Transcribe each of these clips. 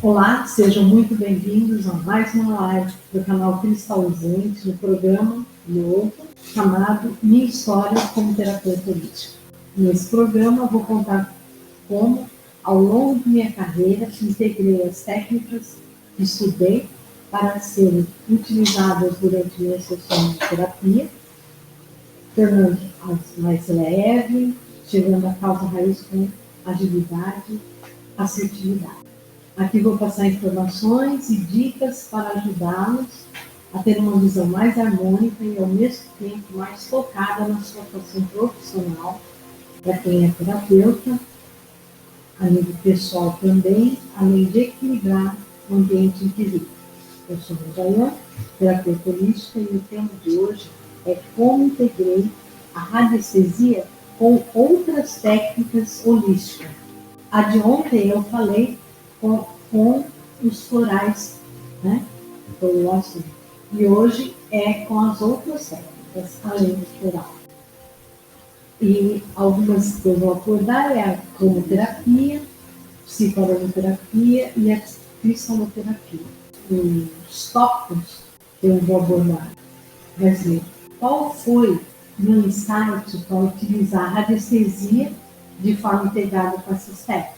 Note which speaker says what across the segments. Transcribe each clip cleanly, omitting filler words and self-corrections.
Speaker 1: Olá, sejam muito bem-vindos a mais uma live do canal Cristalzente, no programa novo chamado Minha História como Terapeuta Holística. Nesse programa, eu vou contar como, ao longo de minha carreira, integrei as técnicas que estudei para serem utilizadas durante minha sessão de terapia, tornando-as mais leve, chegando à causa raiz com agilidade, assertividade. Aqui vou passar informações e dicas para ajudá-los a ter uma visão mais harmônica e, ao mesmo tempo, mais focada na sua atuação profissional, para quem é terapeuta, a nível pessoal também, além de equilibrar o ambiente em que vive. Eu sou Rosaiane, terapeuta holística, e o tema de hoje é como integrei a radiestesia com outras técnicas holísticas. A de ontem eu falei com os florais, né? Foi o assunto. E hoje é com as outras técnicas, além do floral. E algumas que eu vou abordar é a cromoterapia, psicoaromaterapia e a cristaloterapia. Os tópicos que eu vou abordar vai ser qual foi meu insight para utilizar a radiestesia de forma integrada com essas técnicas.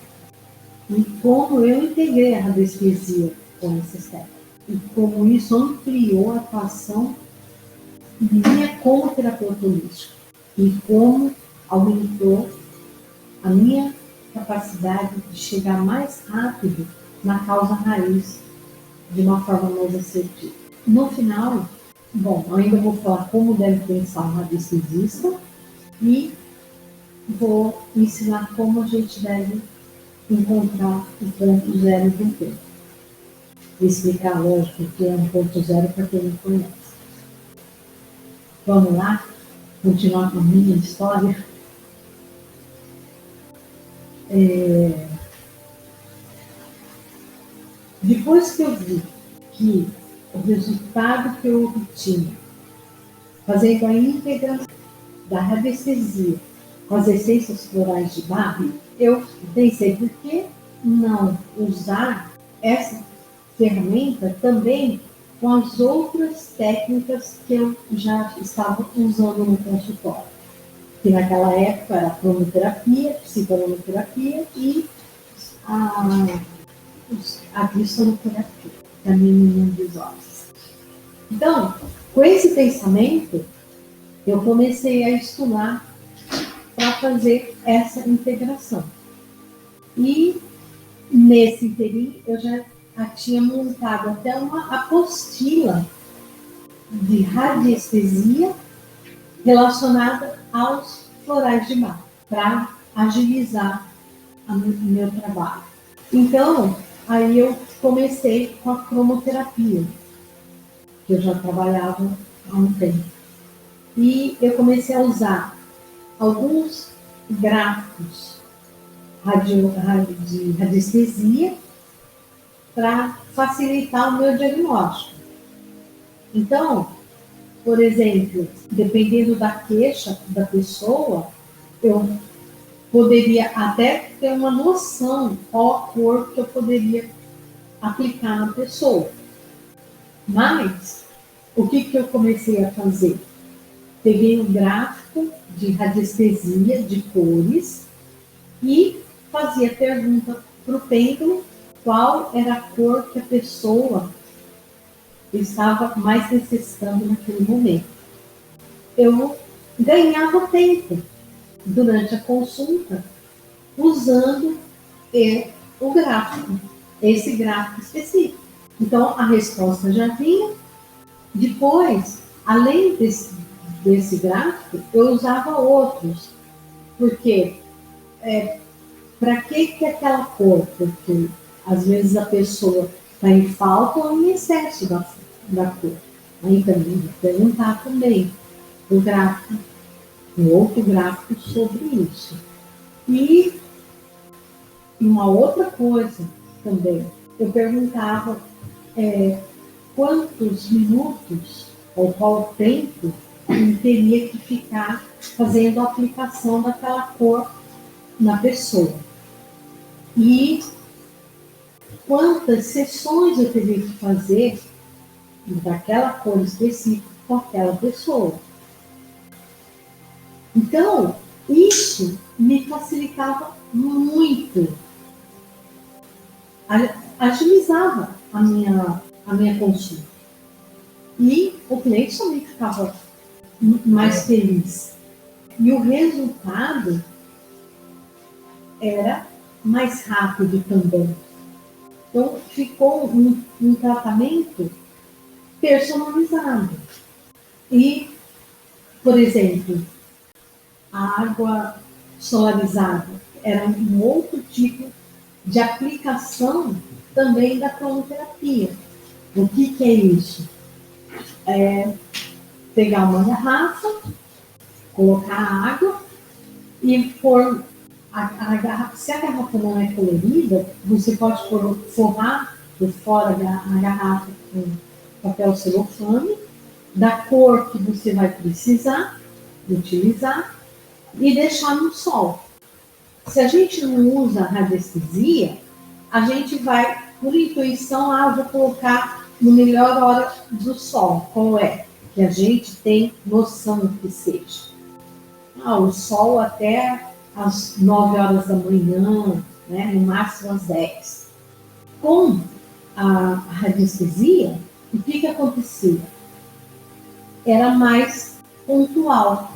Speaker 1: E como eu integrei a radiestesia com essas técnicas. E como isso ampliou a atuação minha como terapeuta holística. E como aumentou a minha capacidade de chegar mais rápido na causa raiz, de uma forma mais assertiva. No final, ainda vou falar como deve pensar um radiestesista e vou ensinar como a gente deve encontrar o ponto zero do tempo. E explicar, lógico, que é um ponto zero para quem não conhece. Vamos lá? Continuar com a minha história? Depois que eu vi que o resultado que eu obtinha, fazendo a integração da radiestesia com as essências florais de Bach, eu pensei, por que não usar essa ferramenta também com as outras técnicas que eu já estava usando no consultório? Que naquela época era a cromoterapia, psicoaromaterapia e a cristaloterapia, também no dos ossos. Então, com esse pensamento, eu comecei a estudar para fazer essa integração. E nesse interim, eu já tinha montado até uma apostila de radiestesia relacionada aos florais de Bach, para agilizar o meu trabalho. Então, aí eu comecei com a cromoterapia, que eu já trabalhava há um tempo. E eu comecei a usar alguns gráficos de radiestesia para facilitar o meu diagnóstico. Então, por exemplo, dependendo da queixa da pessoa, eu poderia até ter uma noção qual a cor que eu poderia aplicar na pessoa. Mas, o que eu comecei a fazer? Peguei um gráfico de radiestesia de cores e fazia pergunta para o pêndulo qual era a cor que a pessoa estava mais necessitando naquele momento. Eu ganhava tempo durante a consulta usando o gráfico, esse gráfico específico. Então, a resposta já vinha. Depois, além desse gráfico, eu usava outros. Porque, para que aquela cor? Porque, às vezes, a pessoa está em falta ou em excesso da cor. Aí também vou perguntar também o gráfico, um outro gráfico sobre isso. E uma outra coisa também, eu perguntava quantos minutos ou qual tempo eu teria que ficar fazendo a aplicação daquela cor na pessoa. E quantas sessões eu teria que fazer daquela cor específica com aquela pessoa. Então, isso me facilitava muito, agilizava a minha consulta. E o cliente também ficava mais feliz. E o resultado era mais rápido também. Então, ficou um tratamento personalizado. E, por exemplo, a água solarizada era um outro tipo de aplicação também da cromoterapia. O que é isso? É pegar uma garrafa, colocar água e pôr a garrafa. Se a garrafa não é colorida, você pode forrar por fora a garrafa com papel celofane, da cor que você vai precisar utilizar e deixar no sol. Se a gente não usa radiestesia, a gente vai, por intuição, vou colocar no melhor hora do sol. Qual é? Que a gente tem noção que seja. O sol até às 9 horas da manhã, né, no máximo às 10. Com a radiestesia, o que acontecia? Era mais pontual.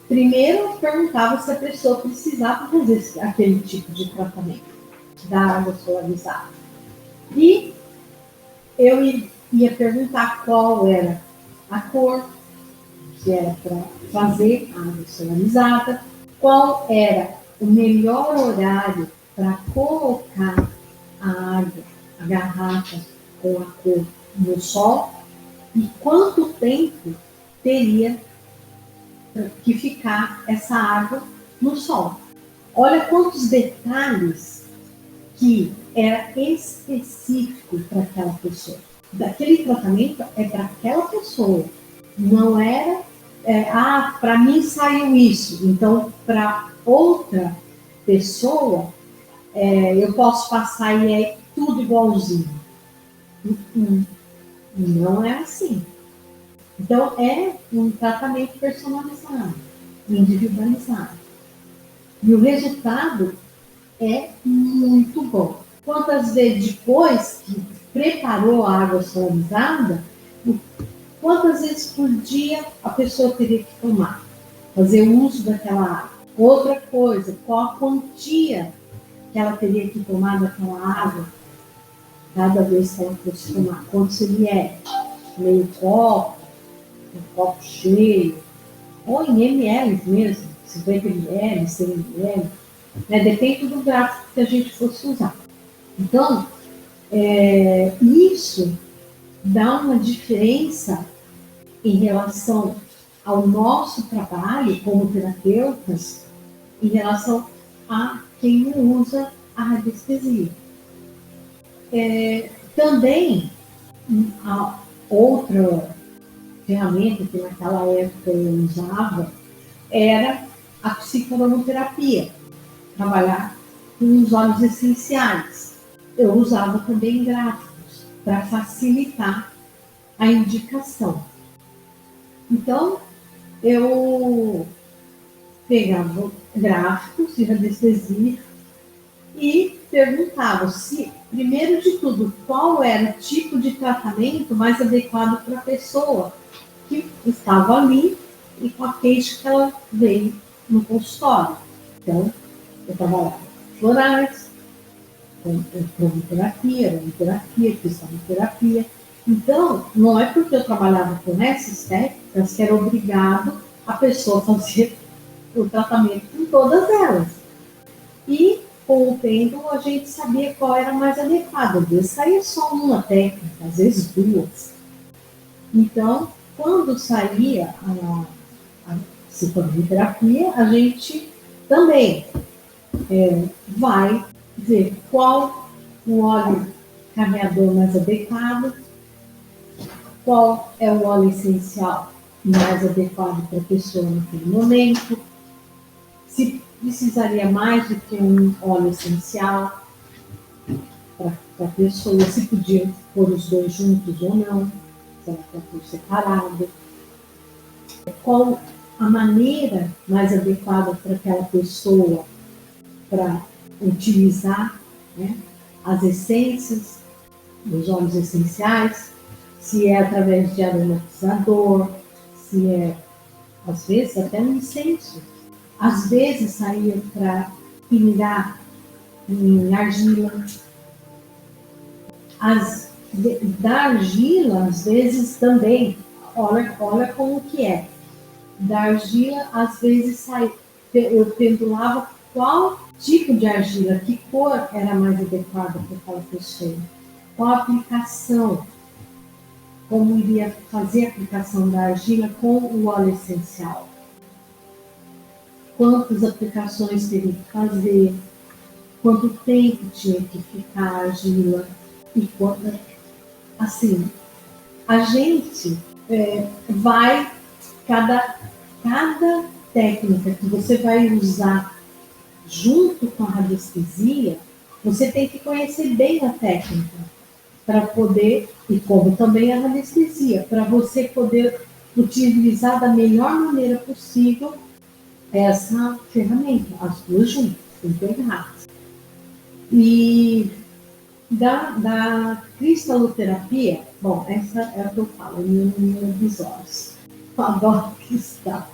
Speaker 1: Primeiro, eu perguntava se a pessoa precisava fazer aquele tipo de tratamento da água solarizada. E eu ia perguntar qual era a cor que era para fazer a água solarizada, qual era o melhor horário para colocar a água, a garrafa com a cor no sol e quanto tempo teria que ficar essa água no sol. Olha quantos detalhes que era específico para aquela pessoa. Daquele tratamento é para aquela pessoa. Não era, para mim saiu isso, então para outra pessoa eu posso passar e é tudo igualzinho. Não é assim. Então, é um tratamento personalizado, individualizado. E o resultado é muito bom. Quantas vezes depois que preparou a água solarizada, quantas vezes por dia a pessoa teria que tomar, fazer uso daquela água? Outra coisa, qual a quantia que ela teria que tomar daquela água cada vez que ela fosse tomar? Quantos ml? Meio copo? Um copo cheio, ou em ml mesmo, 50 ml, 100 ml, né? Depende do gráfico que a gente fosse usar. Então, isso dá uma diferença em relação ao nosso trabalho como terapeutas, em relação a quem não usa a radiestesia. Também, a outra ferramenta que naquela época eu usava era a psicoterapia, trabalhar com os óleos essenciais. Eu usava também gráficos para facilitar a indicação. Então, eu pegava gráficos de radiestesia e perguntava se, primeiro de tudo, qual era o tipo de tratamento mais adequado para a pessoa que estava ali e com a queixa que ela veio no consultório. Então, eu trabalhava com florais, com cromoterapia, aromaterapia, cristaloterapia. Então, não é porque eu trabalhava com essas técnicas que era obrigado a pessoa fazer o tratamento com todas elas. E, com o tempo, a gente sabia qual era mais adequado. Às vezes saía só uma técnica, às vezes duas. Então, quando saía a psicoterapia, a gente também vai ver qual o óleo carreador mais adequado, qual é o óleo essencial mais adequado para a pessoa naquele momento, se precisaria mais do que um óleo essencial. para a pessoa, se podia pôr os dois juntos ou não, se era para pôr separado, qual a maneira mais adequada para aquela pessoa para utilizar, né, as essências, os óleos essenciais, se é através de aromatizador, se é, às vezes, até um incenso. Às vezes saía para pingar em argila. Da argila, às vezes também, olha como que é. Da argila, às vezes eu pendulava qual tipo de argila, que cor era mais adequada para aquela pessoa, qual a aplicação, como iria fazer a aplicação da argila com o óleo essencial, quantas aplicações teria que fazer, quanto tempo tinha que ficar a argila, e quanto, assim, a gente vai, cada técnica que você vai usar junto com a radiestesia, você tem que conhecer bem a técnica para poder, e como também a radiestesia, para você poder utilizar da melhor maneira possível essa ferramenta, as duas juntas, integradas. E da cristaloterapia, bom, essa é o que eu falo em um episódio. Eu adoro cristal.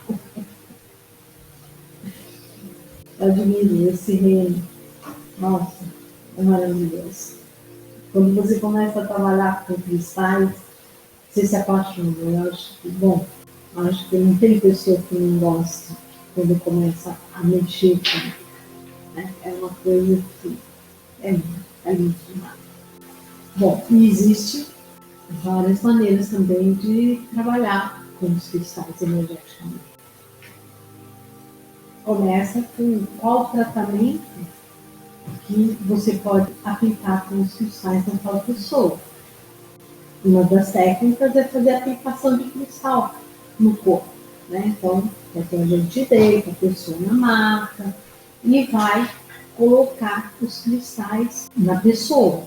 Speaker 1: Eu admiro esse reino. Nossa, é maravilhoso. Quando você começa a trabalhar com cristais, você se apaixona. Eu acho que, bom, acho que não tem pessoa que não gosta quando começa a mexer com, né? É uma coisa que é lindo demais. Bom, e existe várias maneiras também de trabalhar com os cristais energeticamente. Começa com qual tratamento que você pode aplicar com os cristais naquela pessoa. Uma das técnicas é fazer a aplicação de cristal no corpo, né? Então, a gente deita a pessoa na maca e vai colocar os cristais na pessoa.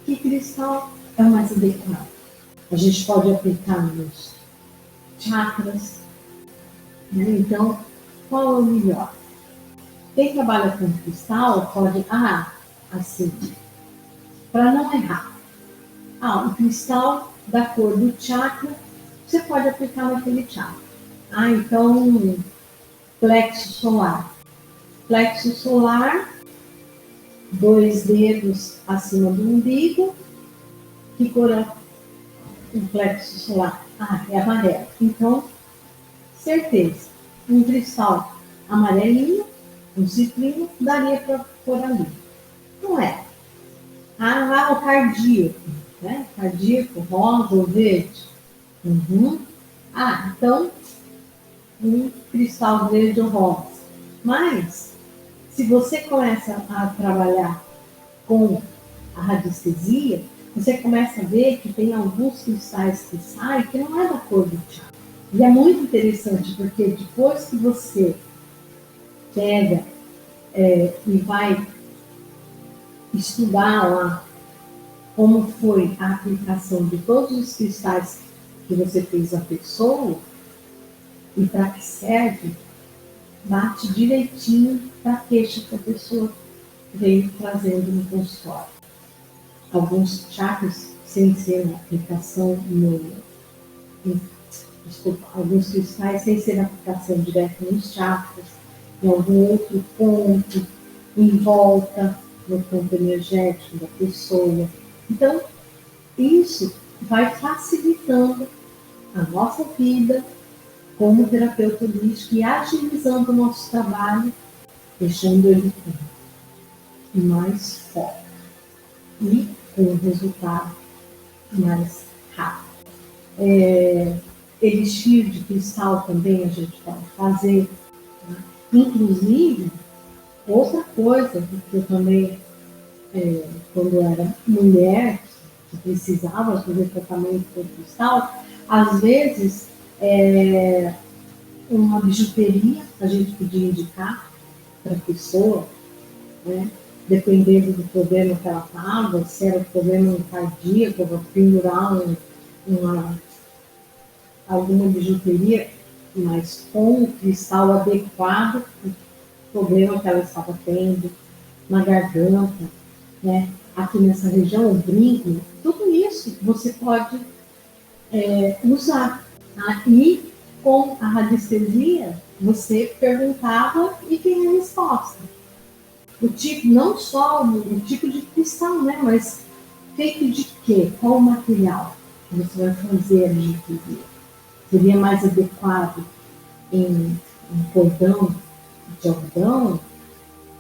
Speaker 1: Que cristal é o mais adequado? A gente pode aplicar nos chakras, né? Então, qual é o melhor? Quem trabalha com cristal pode, assim, para não errar. O cristal da cor do chakra, você pode aplicar naquele chakra. Então, plexo solar. Plexo solar, 2 dedos acima do umbigo. Que cor é o plexo solar? É amarelo. Então, certeza, um cristal amarelinho, um ciclino, daria para pôr ali. Não é? O cardíaco, né? Cardíaco, rosa ou verde. Então, um cristal verde ou rosa. Mas, se você começa a trabalhar com a radiestesia, você começa a ver que tem alguns cristais que saem que não é da cor do chakra. E é muito interessante, porque depois que você pega e vai estudar lá como foi a aplicação de todos os cristais que você fez à pessoa e para que serve, bate direitinho para a queixa que a pessoa veio trazendo no consultório. Alguns chakras, sem ser uma aplicação alguns cristais sem ser aplicação direta nos chakras, em algum outro ponto, em volta no campo energético da pessoa. Então, isso vai facilitando a nossa vida como terapeuta holístico e agilizando o nosso trabalho, deixando ele mais forte e com um resultado mais rápido. Elixir de cristal também a gente pode fazer. Né? Inclusive, outra coisa que eu também, quando eu era mulher, que precisava fazer tratamento com cristal, às vezes, uma bijuteria a gente podia indicar para a pessoa, né? dependendo do problema que ela estava, se era um problema cardíaco, para pendurar alguma bijuteria, mas com o cristal adequado, o problema que ela estava tendo na garganta, né? Aqui nessa região, o brinco, tudo isso você pode usar. Tá? E com a radiestesia, você perguntava e tinha a resposta. O tipo, não só o tipo de cristal, né? Mas feito de quê? Qual o material que você vai fazer a radiestesia? Seria mais adequado em um cordão de algodão,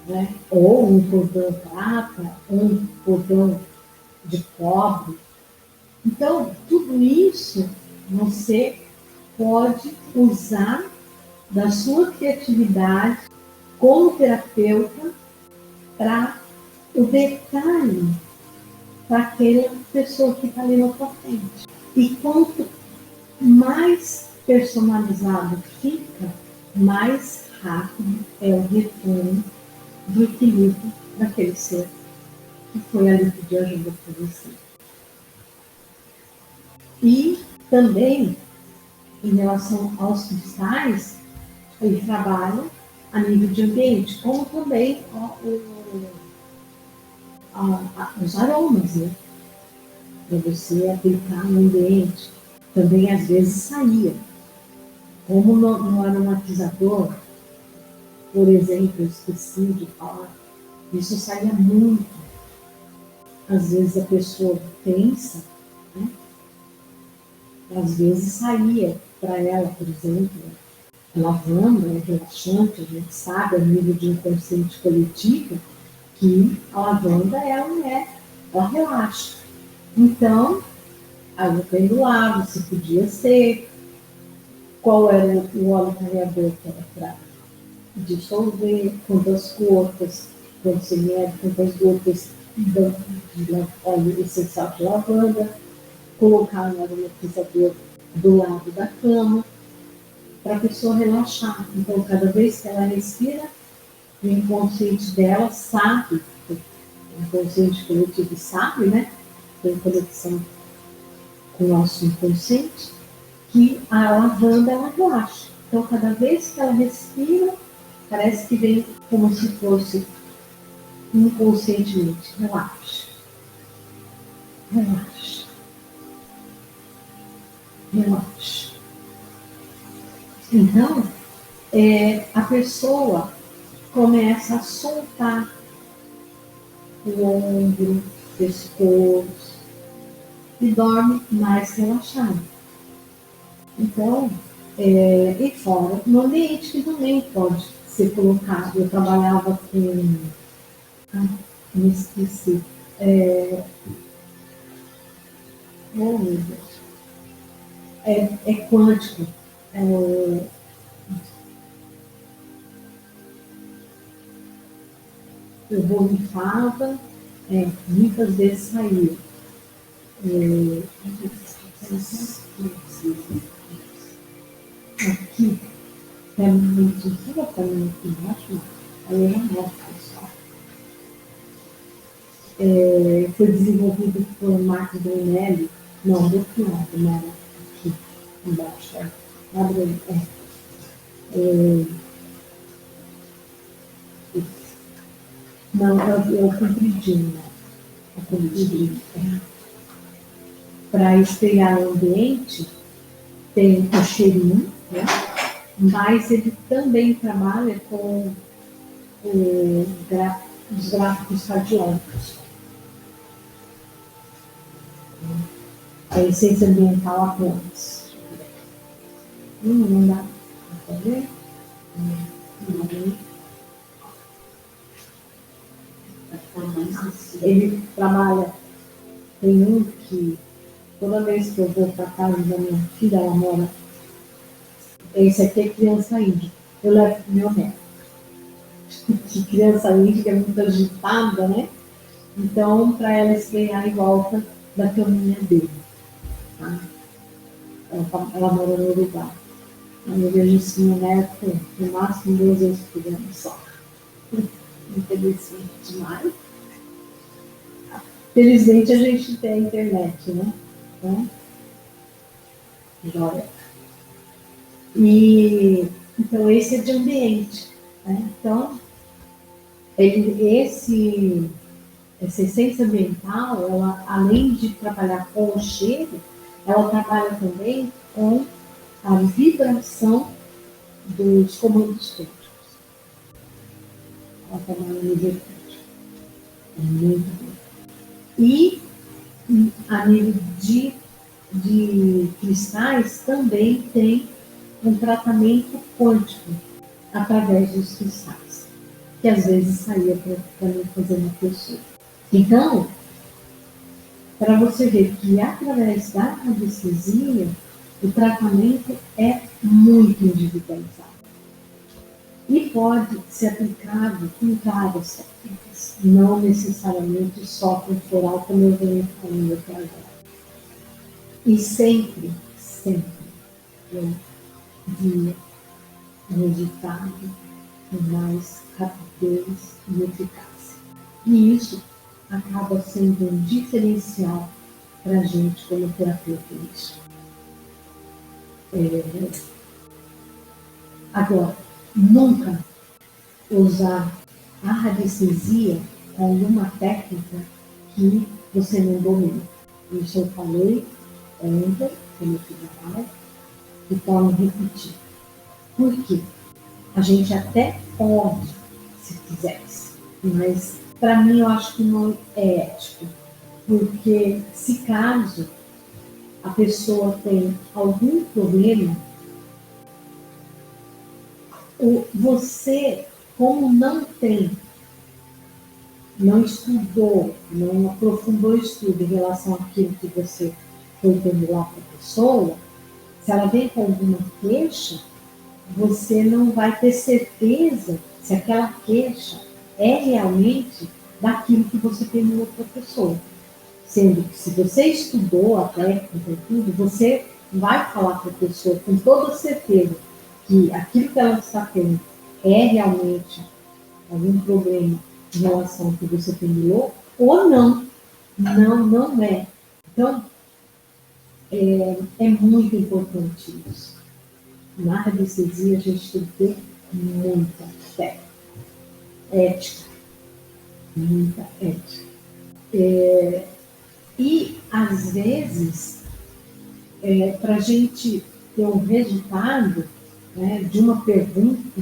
Speaker 1: né? Ou um cordão prata, ou um cordão de cobre. Então, tudo isso você pode usar da sua criatividade como terapeuta para o detalhe para aquela pessoa que está ali na sua frente. E quanto mais personalizado fica, mais rápido é o retorno do equilíbrio daquele ser que foi ali pedir ajuda para você. E também, em relação aos cristais, ele trabalha a nível de ambiente, como também os aromas, né? Para você aplicar no ambiente. Também, às vezes, saía. Como no aromatizador, por exemplo, eu esqueci de falar, isso saía muito. Às vezes a pessoa pensa, né? Às vezes saía para ela, por exemplo, a lavanda é relaxante, a gente sabe, a nível de inconsciente coletivo, que a lavanda ela relaxa. Então, aí eu pendulava se podia ser, qual era o óleo carreador que era para dissolver, quantas gotas, quantos ml, quantas gotas de óleo essencial de lavanda, colocar no aromatizador do lado da cama, para a pessoa relaxar. Então, cada vez que ela respira, o inconsciente dela sabe, o inconsciente coletivo sabe, né? Tem conexão com o nosso inconsciente, que a lavanda ela relaxa. Então, cada vez que ela respira, parece que vem como se fosse inconscientemente. Relaxa. Relaxa. Relaxa. Então, a pessoa começa a soltar o ombro, o pescoço e dorme mais relaxado. Então, e fora, no ambiente que também pode ser colocado. Eu trabalhava com. Me esqueci. Oh, meu Deus. É quântico. Eu borrifava, muitas vezes saía. Aqui, realmente, tudo para mim aqui embaixo, aí eu não mostro, pessoal. Foi desenvolvido por Marcos Brunelli, não, do outro lado, né? Aqui embaixo, abre, não, é o compridinho, né? O compridinho. Para espelhar o ambiente, tem o cheirinho, né? Mas ele também trabalha com os gráficos radiônicos. A essência ambiental Atlantis. Não dá para ver? Ele trabalha, tem um que toda vez que eu vou para casa da minha filha, ela mora. Esse aqui é criança índica. Eu levo pro meu neto. Que criança índica é muito agitada, né? Então, para ela estrear em volta da caminha dele. Tá? Ela mora no Uruguai. Aí eu vejo esse meu neto no máximo 2 vezes por ano só. infelizmente, mas felizmente a gente tem a internet, né? Então, joia. E, então, esse é de ambiente, né? Então, essa essência ambiental, ela, além de trabalhar com o cheiro, ela trabalha também com a vibração dos comandos quânticos. Ela trabalha no nível quântico. É muito bom. E a nível de cristais também tem um tratamento quântico através dos cristais, que às vezes saía para mim fazer uma pessoa. Então, para você ver que através da radiestesia, o tratamento é muito individualizado. E pode ser aplicado em várias técnicas, não necessariamente só com floral, como eu venho falando até agora. E sempre, sempre, eu via o resultado com mais rapidez e eficácia. E isso acaba sendo um diferencial para a gente como terapeuta holístico. Agora, nunca usar a radiestesia com alguma técnica que você não domina. Isso eu falei ontem, quando eu fiz a live, e torno a repetir. Por quê? A gente até pode, se quisesse, mas para mim eu acho que não é ético, porque se caso a pessoa tem algum problema, você, como não estudou, não aprofundou o estudo em relação àquilo que você foi perguntar para a pessoa, se ela vem com alguma queixa, você não vai ter certeza se aquela queixa é realmente daquilo que você perguntou para a pessoa. Sendo que se você estudou a técnica e tudo, você vai falar para a pessoa com toda certeza que aquilo que ela está tendo é realmente algum problema em relação ao que você pendurou, ou não. Não é. Então, é muito importante isso. Na radiestesia, a gente tem que ter muita fé, ética, muita ética. E, às vezes, para a gente ter um resultado, né, de uma pergunta,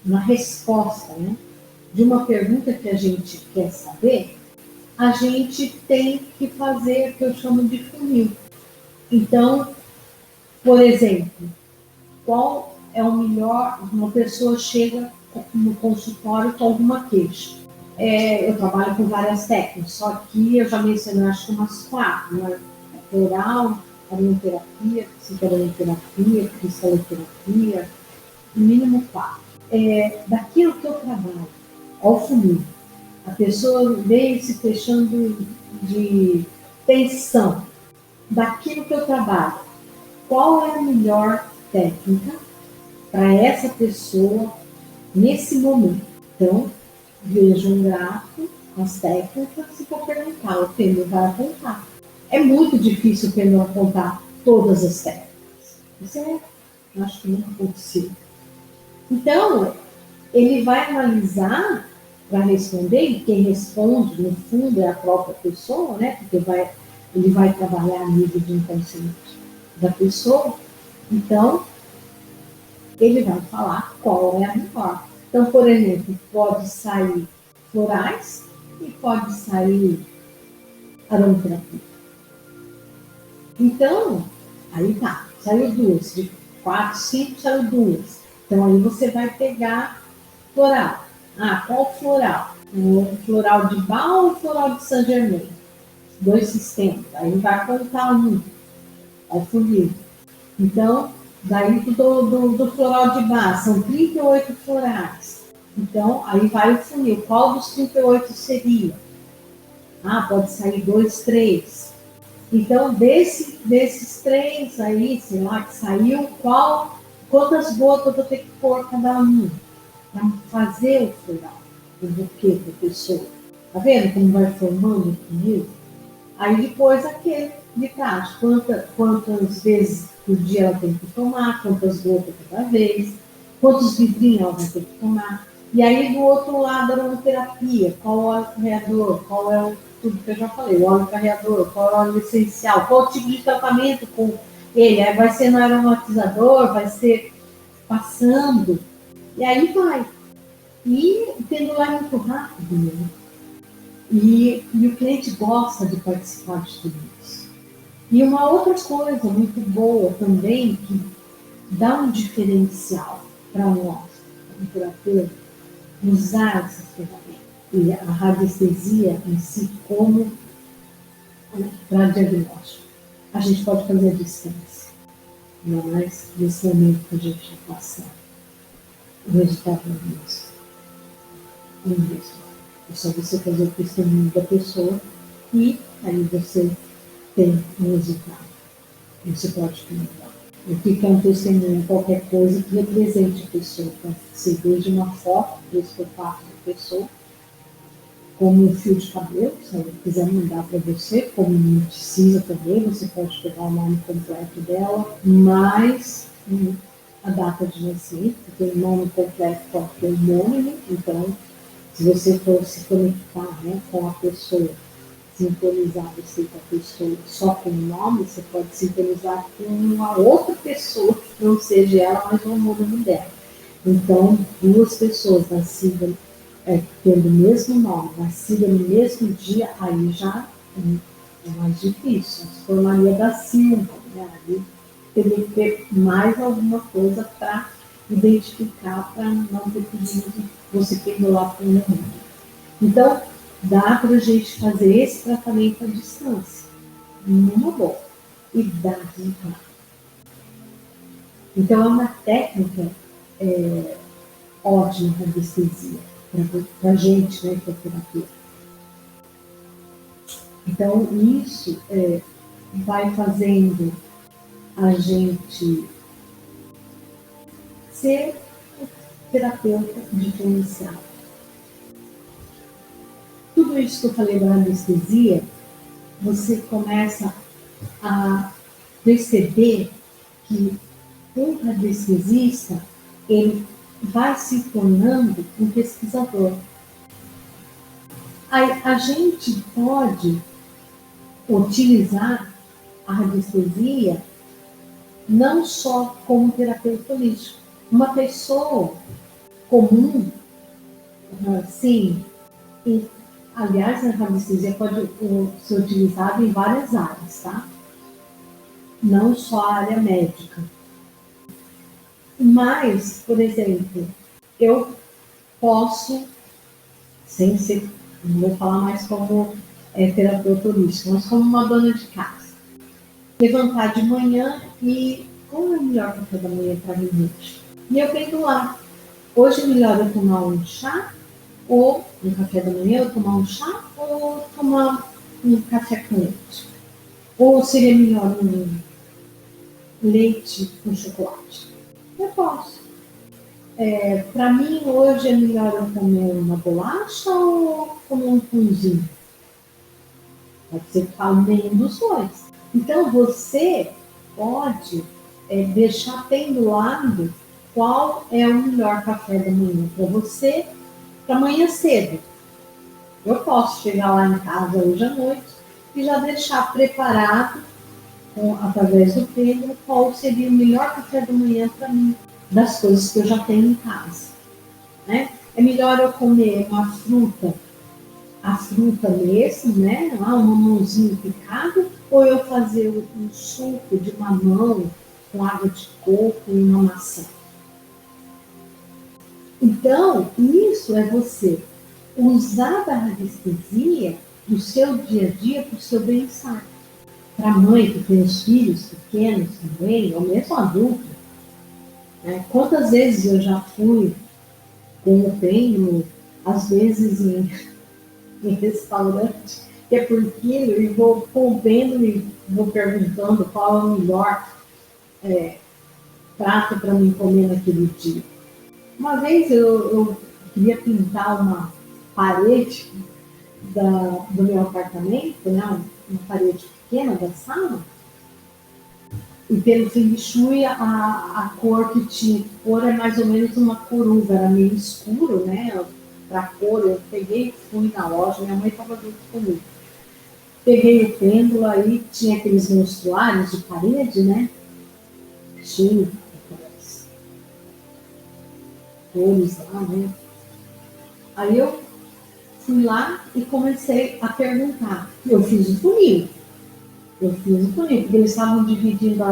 Speaker 1: uma resposta, né, de uma pergunta que a gente quer saber, a gente tem que fazer o que eu chamo de funil. Então, por exemplo, qual é o melhor, uma pessoa chega no consultório com alguma queixa. Eu trabalho com várias técnicas, só que eu já mencionei acho que umas 4, né? Oral, aromaterapia, psicoterapia, cristaloterapia, no mínimo 4. Daquilo que eu trabalho, ao funil, a pessoa veio se queixando de tensão. Daquilo que eu trabalho, qual é a melhor técnica para essa pessoa nesse momento? Então, veja um gráfico, as técnicas, e vou perguntar, o Pedro vai apontar. É muito difícil o Pedro apontar todas as técnicas. Isso eu acho que nunca aconteceu. Então, ele vai analisar para responder, e quem responde, no fundo, é a própria pessoa, né? Porque ele vai trabalhar a nível de inconsciente da pessoa. Então, ele vai falar qual é a melhor. Então, por exemplo, pode sair florais e pode sair aromaterapia. Então, aí tá, saiu 2, de 4, 5 saiu 2. Então, aí você vai pegar floral. Qual floral? O floral de Bach ou o floral de Saint Germain? 2 sistemas. Aí vai contar ao funil. Então, daí do floral de Bach, são 38 florais. Então, aí vai o funil. Qual dos 38 seria? Pode sair 2, 3. Então, desses 3 aí, sei lá, que saiu, quantas gotas eu vou ter que pôr cada um para fazer o floral? o buquê da pessoa. Tá vendo como vai formando o funil? Aí depois aquele de trás, quantas vezes por dia ela tem que tomar, quantas gotas cada vez, quantos vidrinhos ela vai ter que tomar. E aí do outro lado a aromaterapia, qual o óleo carreador, qual é tudo que eu já falei, o óleo carreador, qual é o óleo essencial, qual o tipo de tratamento com ele, aí vai ser no aromatizador, vai ser passando, e aí vai. E o pêndulo é muito rápido, né? E o cliente gosta de participar de tudo isso. E uma outra coisa muito boa também, que dá um diferencial para nós, como terapeuta, usar essas ferramentas. E a radiestesia em si, como para diagnóstico. A gente pode fazer a distância, ainda mais nesse momento que a gente está passando. O resultado é o mesmo. É só você fazer o testemunho da pessoa e aí você tem um resultado. Você pode comentar. O que é um testemunho? Qualquer coisa que represente a pessoa. Pode ser desde uma foto, isso que eu faço da pessoa, como um fio de cabelo, se ela quiser mandar para você, como não precisa também, você pode pegar o nome completo dela, mais a data de nascimento, porque o nome completo pode ter um homônimo, então, se você for se conectar, né, com a pessoa, sintonizar você com a pessoa só com o nome, você pode sintonizar com uma outra pessoa que não seja ela, mas o homônimo dela. Então, duas pessoas nascidas tendo o mesmo nome, nascida no mesmo dia, aí já é mais difícil. Se for Maria da Silva, né? Aí teria que ter mais alguma coisa para identificar, para não ter pedido você pendular para o mundo. Então, dá para a gente fazer esse tratamento à distância, numa boa, e dá resultado. Então, é uma técnica ótima para anestesia, para a gente, né, que é terapeuta. Então, isso vai fazendo a gente ser terapeuta diferenciado. Tudo isso que eu falei da anestesia, você começa a perceber que um anestesista, ele vai se tornando um pesquisador. A gente pode utilizar a radiestesia não só como terapeuta holístico. Uma pessoa comum, sim, aliás, a radiestesia pode ser utilizada em várias áreas, tá? Não só a área médica. Mas, por exemplo, eu posso, sem ser, não vou falar mais como terapeuta holístico, mas como uma dona de casa, levantar de manhã e qual é o melhor café da manhã para mim hoje? E eu penso lá, hoje é melhor eu tomar um chá, ou um café da manhã, eu tomar um chá, ou tomar um café com leite? Ou seria melhor um leite com chocolate? Eu posso. Para mim, hoje é melhor eu comer uma bolacha ou comer um pãozinho? Pode ser que fale nenhum dos dois. Então, você pode deixar pendulado qual é o melhor café da manhã para você, para amanhã cedo. Eu posso chegar lá em casa hoje à noite e já deixar preparado, através do pêndulo, qual seria o melhor café da manhã para mim, das coisas que eu já tenho em casa. Né? É melhor eu comer uma fruta, a fruta mesmo, né? Um mamãozinho picado, ou eu fazer um suco de mamão com água de coco e uma maçã. Então, isso é você usar da radiestesia do seu dia a dia para o seu bem-estar. Para a mãe que tem os filhos pequenos também, ou mesmo adulto, né? Quantas vezes eu já fui com o pêndulo, às vezes em restaurante, que é por quilo, e vou comendo e vou perguntando qual é o melhor prato para mim comer naquele dia. Uma vez eu queria pintar parede do meu apartamento, né, uma parede pequena da sala, e pelo feng shui a cor que tinha que pôr é mais ou menos uma coruja, era meio escuro, né, para cor. Eu peguei, fui na loja, minha mãe estava junto comigo. Peguei o pêndulo, aí tinha aqueles monstruários de parede, né, cheio daquelas cores lá, né. Aí eu fui lá e comecei a perguntar. Eu fiz o funil. Porque eles estavam dividindo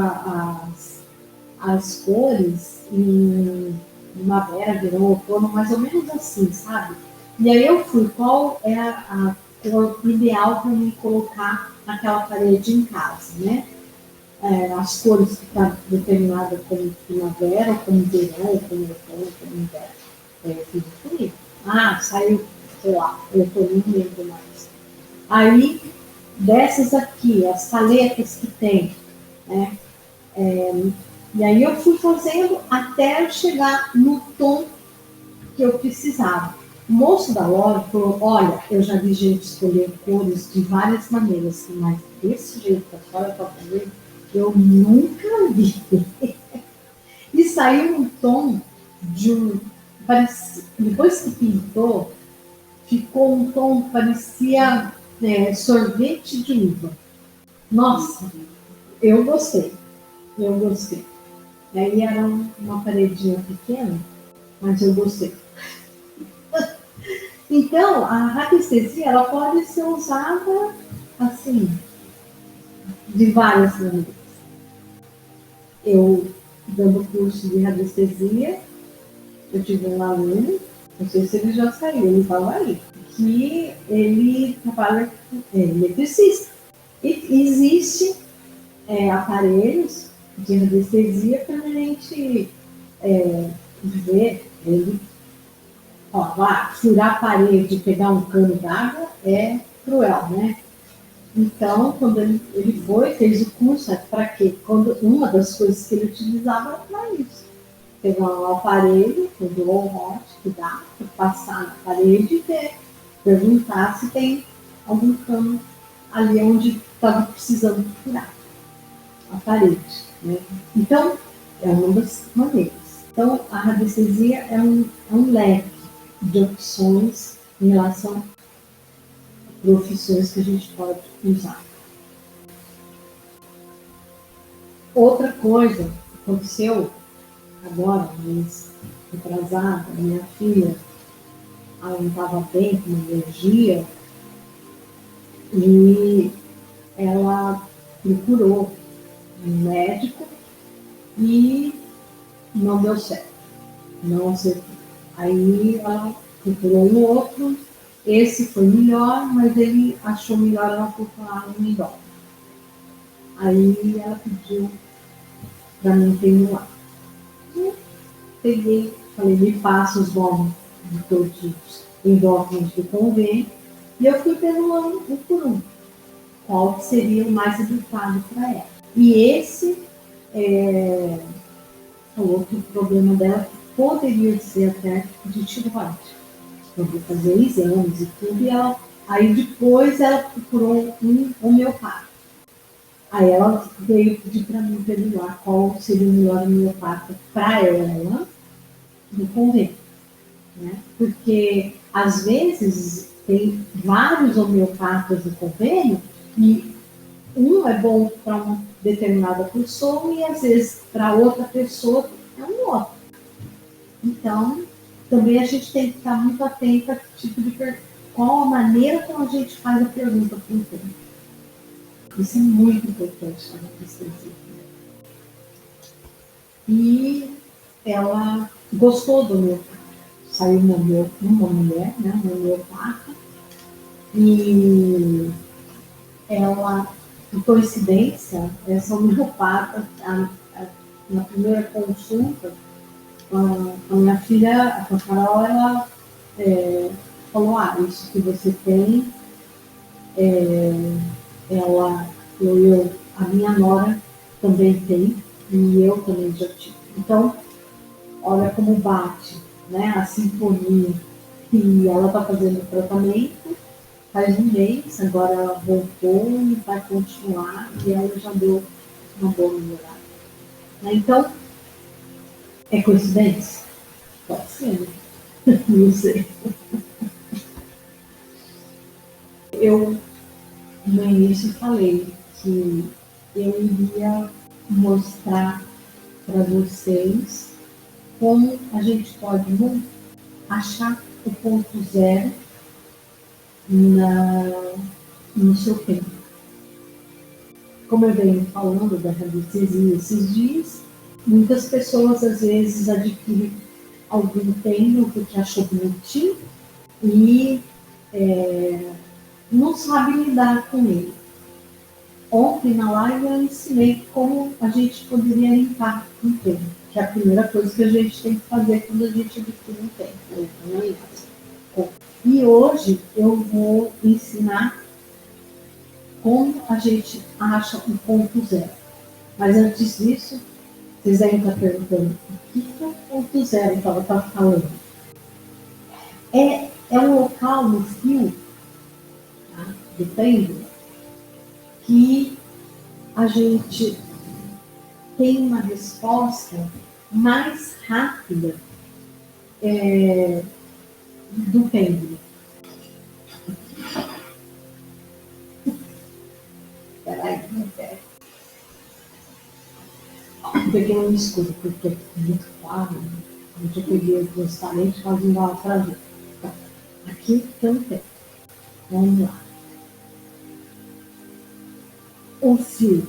Speaker 1: as cores em primavera, verão, outono, mais ou menos assim, sabe? E aí eu fui, qual é a cor ideal para me colocar naquela parede em casa, né? As cores que estão determinadas como primavera, como verão, como outono, como inverno. Eu fiz o funil. Saiu, sei lá, eu estou nem lembro mais. Aí, dessas aqui, as paletas que tem, né? E aí eu fui fazendo até chegar no tom que eu precisava. O moço da loja falou, olha, eu já vi gente escolher cores de várias maneiras, mas desse jeito que a senhora está fazendo, eu nunca vi. E saiu um tom de depois que pintou, ficou um tom que parecia sorvete de uva. Nossa, eu gostei. E aí era uma paredinha pequena, mas eu gostei. Então, a radiestesia, ela pode ser usada assim, de várias maneiras. Eu, dando curso de radiestesia, eu tive um aluno, não sei se ele já saiu, ele estava aí, que ele trabalha com eletricista. E existe aparelhos de radiestesia para a gente ver ele. Furar a parede e pegar um cano d'água é cruel, né? Então, quando ele fez o curso, para quê? Uma das coisas que ele utilizava era para isso. Pegar um aparelho, o dual rod, que dá para passar na parede e ver, perguntar se tem algum cano ali onde estava precisando furar a parede, né? Então, é uma das maneiras. Então, a radiestesia é um leque de opções em relação a profissões que a gente pode usar. Outra coisa que aconteceu agora, mês atrasado, minha filha, ela não estava bem com energia e ela procurou um médico e não deu certo, não acertou. Aí ela procurou um outro, esse foi melhor, mas ele achou melhor ela procurar um melhor. Aí ela pediu para mim terminar. Eu peguei, falei, me passa os nomes de todos os endócrinos do convênio, e eu fui perguntando um por um, qual seria o mais adequado para ela. E esse o outro problema dela poderia ser até de tiroide. Eu vou fazer exames e tudo, e aí depois ela procurou um homeopata. Aí ela veio pedir para mim perguntar qual seria o melhor homeopata para ela no convênio, né? Porque às vezes tem vários homeopatas no convênio e um é bom para uma determinada pessoa e às vezes para outra pessoa é um outro. Então, também a gente tem que estar muito atento a que tipo de qual a maneira como a gente faz a pergunta para o tempo. Isso é muito importante na radiestesia. E ela gostou do homeopata. Saiu uma mulher, né, uma homeopata, e ela, por coincidência, essa homeopata, na primeira consulta, a minha filha, a Carol, ela falou, isso que você tem, a minha nora também tem, e eu também já tive. Então, olha como bate, né, a sintonia. E ela está fazendo tratamento faz um mês, agora ela voltou e vai continuar, e ela já deu uma boa melhorada. Então, é coincidência? Pode ser, né? Não sei. Eu, no início, falei que eu iria mostrar para vocês como a gente pode achar o ponto zero no seu tempo. Como eu venho falando da radiestesia esses dias, muitas pessoas às vezes adquirem algum pêndulo porque achou bonitinho e não sabe lidar com ele. Ontem na live eu ensinei como a gente poderia limpar um pêndulo, que é a primeira coisa que a gente tem que fazer quando a gente adquire um pêndulo. E hoje eu vou ensinar como a gente acha um ponto zero. Mas antes disso, vocês ainda estão perguntando o que é o ponto zero que ela está falando? É um local no fio, tá, do pêndulo, que a gente tem uma resposta mais rápida do pêndulo. Peraí, não quero. Eu peguei um escuro, porque é muito claro. Eu peguei os meus talentos fazendo ela trazer. Tá. Aqui também. Vamos lá. O fio.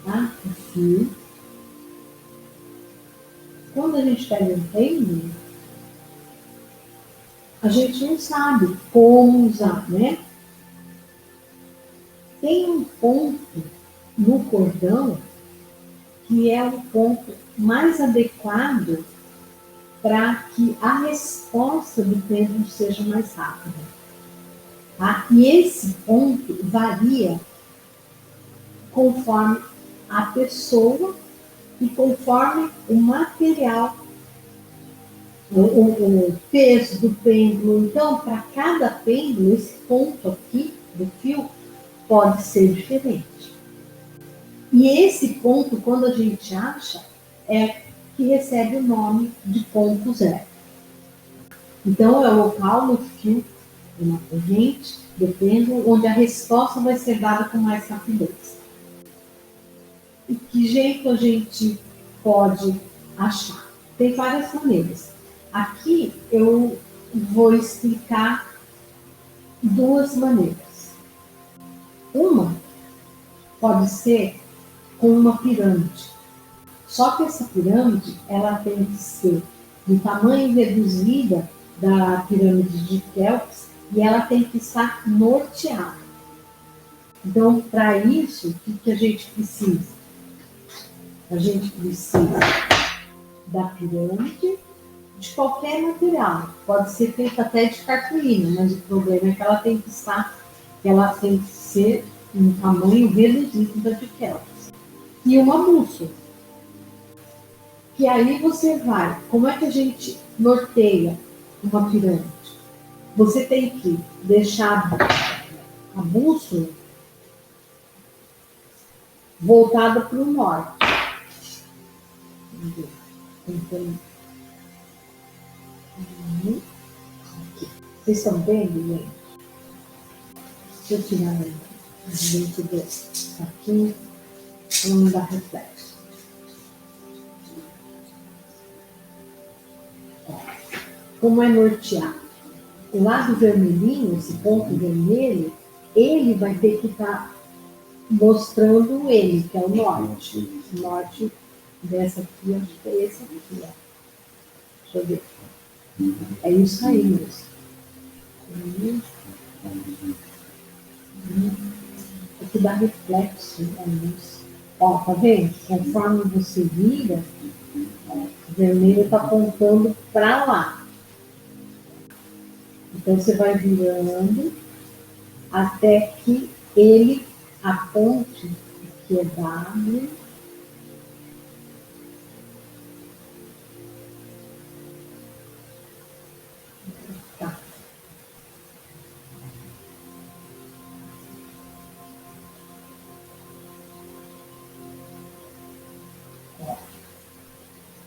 Speaker 1: Tá? O fio. Quando a gente pega um pêndulo, a gente não sabe como usar, né? Tem um ponto no cordão que é o ponto mais adequado para que a resposta do pêndulo seja mais rápida. Tá? E esse ponto varia conforme a pessoa e conforme o material, o peso do pêndulo. Então, para cada pêndulo, esse ponto aqui do fio pode ser diferente. E esse ponto, quando a gente acha, é que recebe o nome de ponto zero. Então, é o local no fio de uma corrente, do pêndulo, onde a resposta vai ser dada com mais rapidez. E que jeito a gente pode achar? Tem várias maneiras. Aqui eu vou explicar duas maneiras. Uma pode ser com uma pirâmide. Só que essa pirâmide, ela tem que ser do tamanho reduzida da pirâmide de Kelps e ela tem que estar norteada. Então, para isso, o que a gente precisa? A gente precisa da pirâmide de qualquer material. Pode ser feita até de cartolina, mas o problema é que ela tem que ser um tamanho reduzido da de Kelps. E uma bússola. Que aí você vai, como é que a gente norteia uma pirâmide? Você tem que deixar a bússola voltada para o norte. Então, vocês estão vendo, gente? Deixa eu tirar dentro aqui, para não dar reflexo. Como é nortear? O lado vermelhinho, esse ponto vermelho, ele vai ter que estar mostrando ele, que é o norte. O norte dessa aqui, acho que é esse aqui, ó. Deixa eu ver. É isso aí mesmo. Aqui dá reflexo, é isso. Ó, tá vendo? Conforme você vira, o vermelho está apontando para lá. Então, você vai virando até que ele aponte, que é W,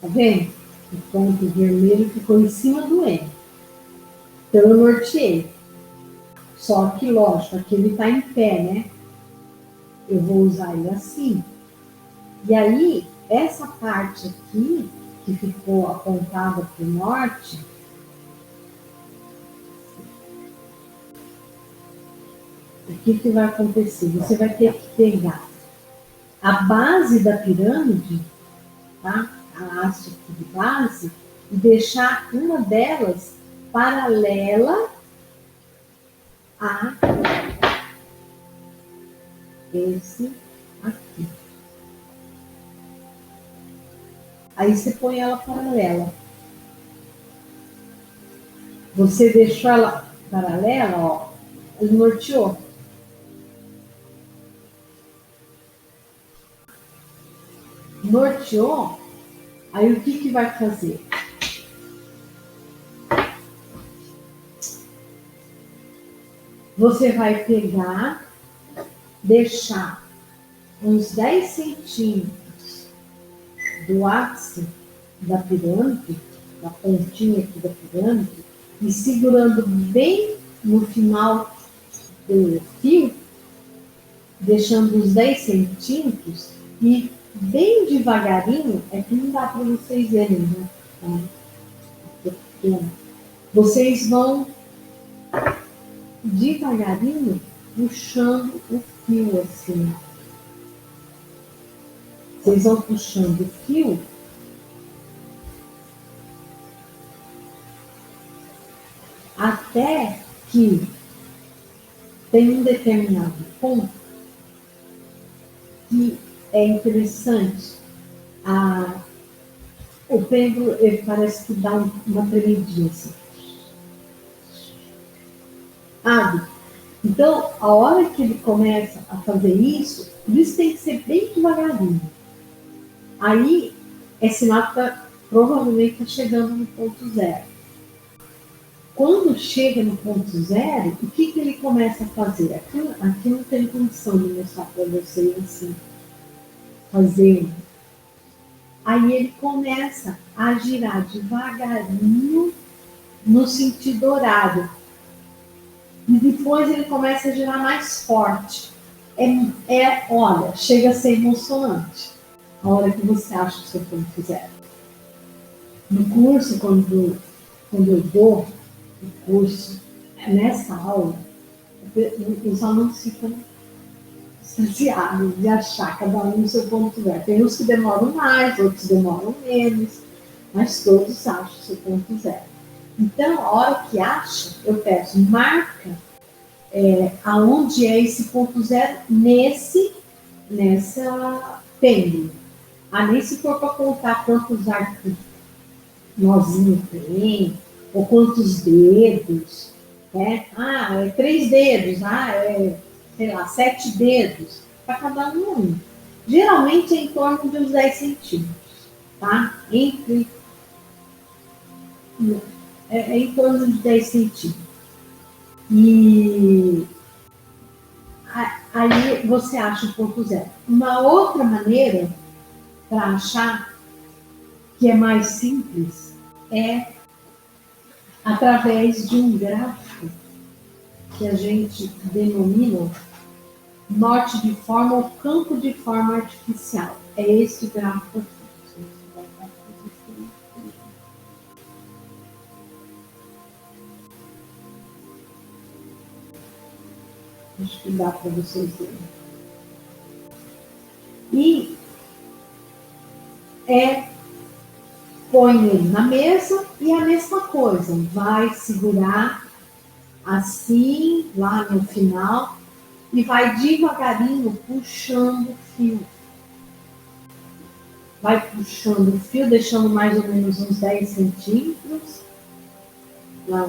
Speaker 1: Tá vendo? O ponto vermelho ficou em cima do N. Então eu norteei. Só que, lógico, aqui ele está em pé, né? Eu vou usar ele assim. E aí, essa parte aqui, que ficou apontada para o norte, o que vai acontecer? Você vai ter que pegar a base da pirâmide, tá? A haste aqui de base, e deixar uma delas paralela a esse aqui. Aí você põe ela paralela. Você deixou ela paralela, ó, ele norteou. Norteou, aí o que vai fazer? Você vai pegar, deixar uns 10 centímetros do ápice da pirâmide, da pontinha aqui da pirâmide, e segurando bem no final do fio, deixando uns 10 centímetros e bem devagarinho, é que não dá para vocês verem, né? Vocês vão devagarinho puxando o fio assim. Vocês vão puxando o fio até que tem um determinado ponto que é interessante. O pêndulo, ele parece que dá uma tremidinha assim. Então, a hora que ele começa a fazer isso tem que ser bem devagarinho. Aí, é sinal que provavelmente está chegando no ponto zero. Quando chega no ponto zero, o que ele começa a fazer? Aqui não tem condição de mostrar para vocês assim, fazer. Aí ele começa a girar devagarinho no sentido horário. E depois ele começa a girar mais forte. Olha, chega a ser emocionante a hora que você acha o seu ponto zero. No curso, quando eu dou o curso, nessa aula, os alunos ficam extasiados de achar cada um o seu ponto zero. Tem uns que demoram mais, outros demoram menos, mas todos acham o seu ponto zero. Então, a hora que acha, eu peço, marca aonde é esse ponto zero nessa pêndulo. Nem se for para contar quantos arcos nozinho tem, ou quantos dedos, né? É 3 dedos, sei lá, 7 dedos, para cada um. Geralmente é em torno de uns 10 centímetros, tá? É em torno de 10 centímetros. E aí você acha o ponto zero. Uma outra maneira para achar, que é mais simples, é através de um gráfico que a gente denomina norte de forma ou campo de forma artificial. É esse gráfico aqui. Acho que dá para vocês verem. E põe ele na mesa e a mesma coisa. Vai segurar assim, lá no final, e vai devagarinho puxando o fio. Vai puxando o fio, deixando mais ou menos uns 10 centímetros lá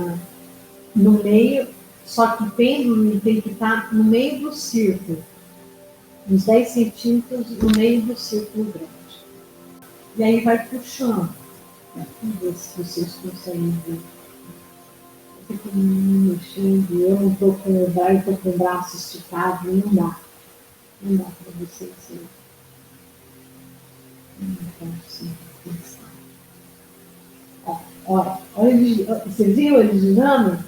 Speaker 1: no meio, só que o pêndulo tem que estar no meio do círculo, uns 10 centímetros no meio do círculo grande. E aí vai puxando. Vamos ver se vocês conseguem ver. Eu fico me mexendo, eu não estou com o braço, estou com o braço esticado, não dá. Não dá para vocês verem. Não consigo pensar. Olha, você viu ele girando?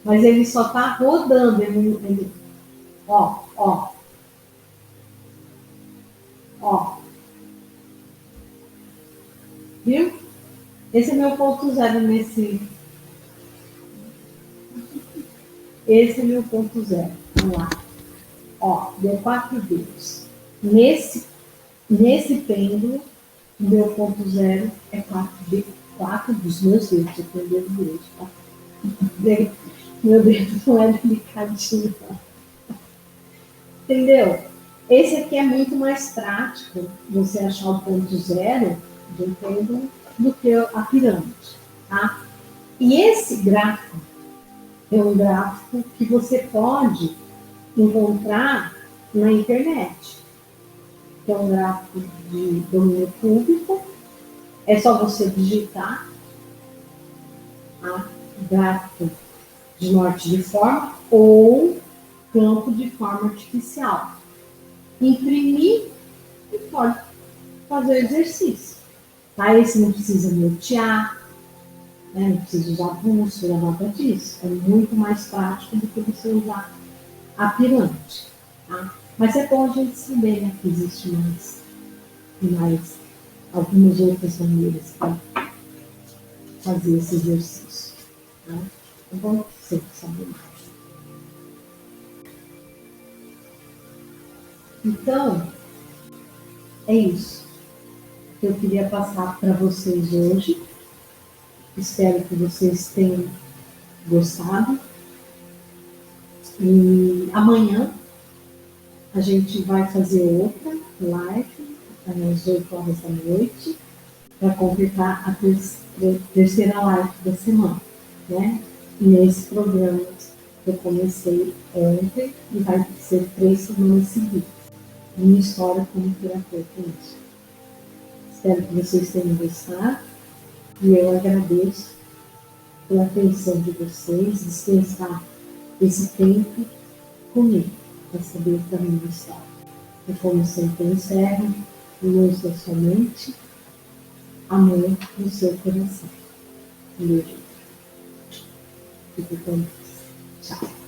Speaker 1: Mas ele só está rodando. Ó, ó, ó. Viu? Esse é meu ponto zero nesse. Esse é meu ponto zero. Vamos lá. Ó, deu 4 dedos. Nesse pêndulo, o meu ponto zero é 4 dos meus dedos. Eu tenho dedo direito, tá? Meu dedo não é delicadinho. Entendeu? Esse aqui é muito mais prático, você achar o ponto zero de um pêndulo do que a pirâmide, tá? E esse gráfico é um gráfico que você pode encontrar na internet, que é um gráfico de domínio público. É só você digitar, tá? Gráfico de norte de forma ou campo de forma artificial. Imprimir e pode fazer o exercício. Tá? Esse não precisa nortear, né? Não precisa usar bússola, nada disso. É muito mais prático do que você usar a pirâmide. Tá? Mas é bom a gente saber, né, que existe mais algumas outras maneiras para fazer esse exercício. Tá? É bom sempre saber mais. Então, é isso que eu queria passar para vocês hoje. Espero que vocês tenham gostado. E amanhã a gente vai fazer outra live às 8 horas da noite para completar a terceira live da semana, né? Nesse programa que eu comecei ontem e vai ser 3 semanas seguidas. Minha história como terapeuta é isso. Espero que vocês tenham gostado e eu agradeço pela atenção de vocês, dispensar esse tempo comigo, para saber da minha história. E como sempre encerro, luz da sua mente, amor no seu coração. Um beijo. Fique com Deus. Tchau.